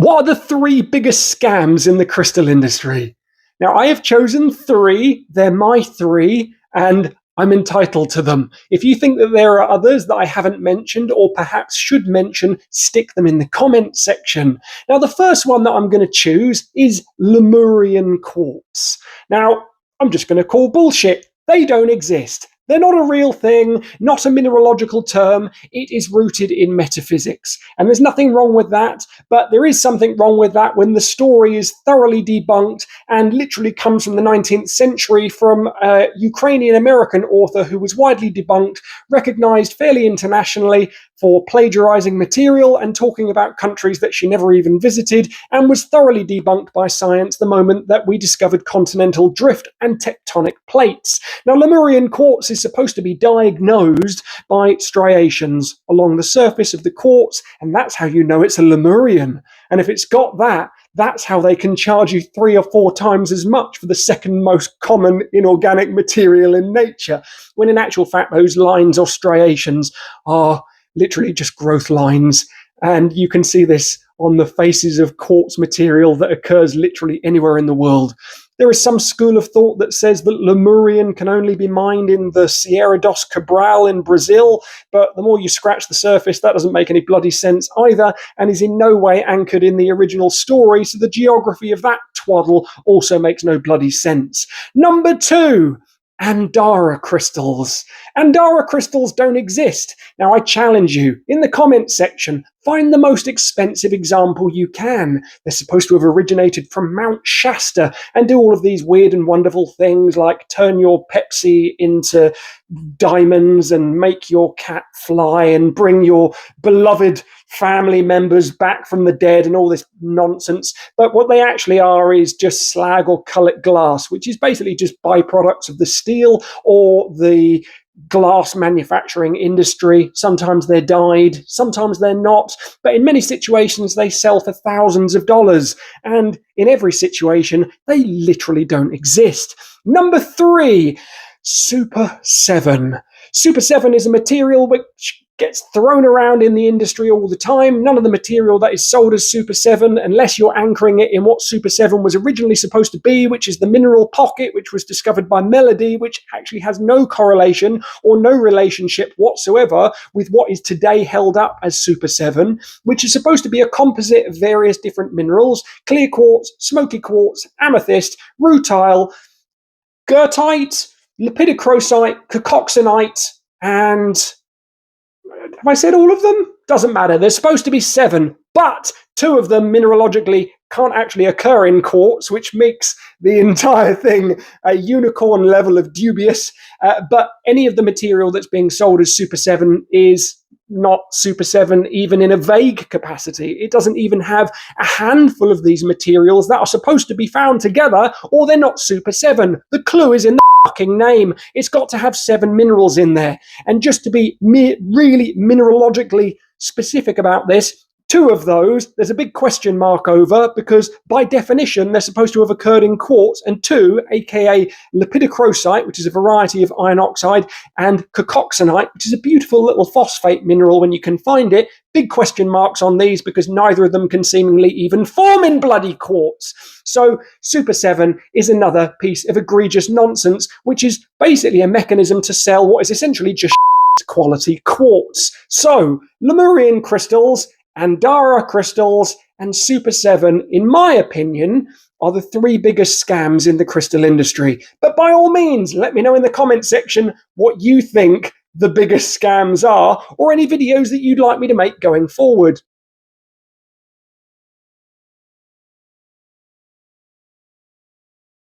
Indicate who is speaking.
Speaker 1: What are the three biggest scams in the crystal industry? Now, I have chosen three. They're my three, and I'm entitled to them. If you think that there are others that I haven't mentioned or perhaps should mention, stick them in the comments section. Now, the first one that I'm going to choose is Lemurian quartz. Now, I'm just going to call bullshit. They don't exist. They're not a real thing, not a mineralogical term. It is rooted in metaphysics. And there's nothing wrong with that, but there is something wrong with that when the story is thoroughly debunked and literally comes from the 19th century from a Ukrainian-American author who was widely debunked, recognized fairly internationally for plagiarizing material and talking about countries that she never even visited, and was thoroughly debunked by science the moment that we discovered continental drift and tectonic plates. Now, Lemurian quartz is supposed to be diagnosed by striations along the surface of the quartz, and that's how you know it's a Lemurian. And if it's got that, that's how they can charge you 3 or 4 times as much for the second most common inorganic material in nature, when in actual fact those lines or striations are literally just growth lines. And you can see this on the faces of quartz material that occurs literally anywhere in the world. There is some school of thought that says that Lemurian can only be mined in the Sierra dos Cabral in Brazil, but the more you scratch the surface, that doesn't make any bloody sense either, and is in no way anchored in the original story, so the geography of that twaddle also makes no bloody sense. Number 2. Andara crystals. Andara crystals don't exist. Now, I challenge you, in the comments section, find the most expensive example you can. They're supposed to have originated from Mount Shasta and do all of these weird and wonderful things like turn your Pepsi into diamonds and make your cat fly and bring your beloved family members back from the dead and all this nonsense. But what they actually are is just slag or cullet glass, which is basically just byproducts of the steel or the glass manufacturing industry. Sometimes they're dyed, sometimes they're not, but in many situations they sell for thousands of dollars, and in every situation they literally don't exist. Number 3, Super 7. Super 7 is a material which gets thrown around in the industry all the time. None of the material that is sold as Super 7, unless you're anchoring it in what Super 7 was originally supposed to be, which is the mineral pocket, which was discovered by Melody, which actually has no correlation or no relationship whatsoever with what is today held up as Super 7, which is supposed to be a composite of various different minerals: clear quartz, smoky quartz, amethyst, rutile, goethite, lepidocrosite, cacoxenite, and have I said all of them? Doesn't matter. There's supposed to be 7, but 2 of them mineralogically can't actually occur in quartz, which makes the entire thing a unicorn level of dubious. But any of the material that's being sold as Super 7 is not Super 7 even in a vague capacity. It doesn't even have a handful of these materials that are supposed to be found together, or they're not Super 7. The clue is in the fucking name. It's got to have 7 minerals in there. And just to be really mineralogically specific about this, 2 of those, there's a big question mark over, because by definition, they're supposed to have occurred in quartz, and 2, aka lepidocrosite, which is a variety of iron oxide, and cacoxenite, which is a beautiful little phosphate mineral when you can find it. Big question marks on these because neither of them can seemingly even form in bloody quartz. So Super 7 is another piece of egregious nonsense, which is basically a mechanism to sell what is essentially just quality quartz. So Lemurian crystals, Andara crystals, and Super 7, in my opinion, are the 3 biggest scams in the crystal industry. But by all means, let me know in the comment section what you think the biggest scams are, or any videos that you'd like me to make going forward.